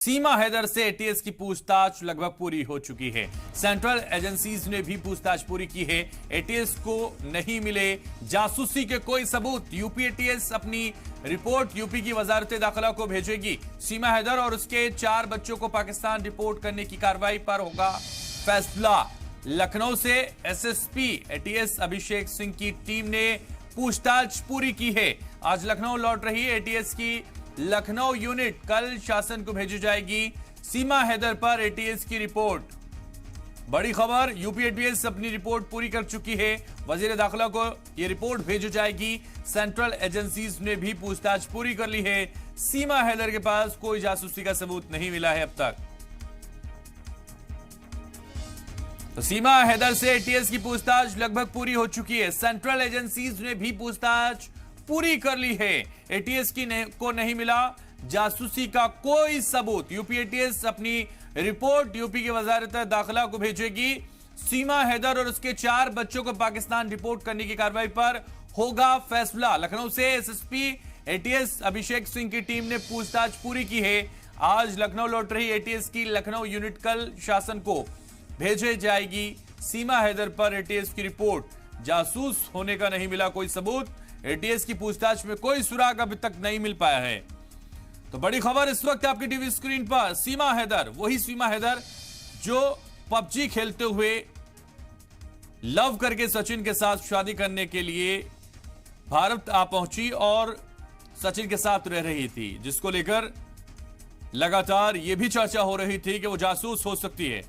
सीमा हैदर से एटीएस की पूछताछ लगभग पूरी हो चुकी है। सेंट्रल एजेंसीज ने भी पूछताछ पूरी की है। एटीएस को नहीं मिले जासूसी के कोई सबूत। यूपी एटीएस अपनी रिपोर्ट यूपी की वजारत दाखिला को भेजेगी। सीमा हैदर और उसके 4 बच्चों को पाकिस्तान रिपोर्ट करने की कार्रवाई पर होगा फैसला। लखनऊ से एसएसपी एटीएस अभिषेक सिंह की टीम ने पूछताछ पूरी की है। आज लखनऊ लौट रही एटीएस की लखनऊ यूनिट कल शासन को भेजी जाएगी। सीमा हैदर पर एटीएस की रिपोर्ट। बड़ी खबर, यूपी एटीएस अपनी रिपोर्ट पूरी कर चुकी है। वजीर दाखिला को यह रिपोर्ट भेजी जाएगी। सेंट्रल एजेंसीज ने भी पूछताछ पूरी कर ली है। सीमा हैदर के पास कोई जासूसी का सबूत नहीं मिला है अब तक। तो सीमा हैदर से एटीएस की पूछताछ लगभग पूरी हो चुकी है। सेंट्रल एजेंसीज ने भी पूछताछ पूरी कर ली है। एटीएस को नहीं मिला जासूसी का कोई सबूत। यूपी एटीएस अपनी रिपोर्ट यूपी की वजारत दाखिला को भेजेगी। सीमा हैदर और उसके 4 बच्चों को पाकिस्तान रिपोर्ट करने की कार्रवाई पर होगा फैसला। लखनऊ से एसएसपी एटीएस अभिषेक सिंह की टीम ने पूछताछ पूरी की है। आज लखनऊ लौट रही एटीएस की लखनऊ यूनिट कल शासन को भेजे जाएगी। सीमा हैदर पर एटीएस की रिपोर्ट। जासूस होने का नहीं मिला कोई सबूत। एटीएस की पूछताछ में कोई सुराग अभी तक नहीं मिल पाया है। तो बड़ी खबर इस वक्त आपकी टीवी स्क्रीन पर। सीमा हैदर, वही सीमा हैदर जो पबजी खेलते हुए लव करके सचिन के साथ शादी करने के लिए भारत आ पहुंची और सचिन के साथ रह रही थी, जिसको लेकर लगातार यह भी चर्चा हो रही थी कि वो जासूस हो सकती है।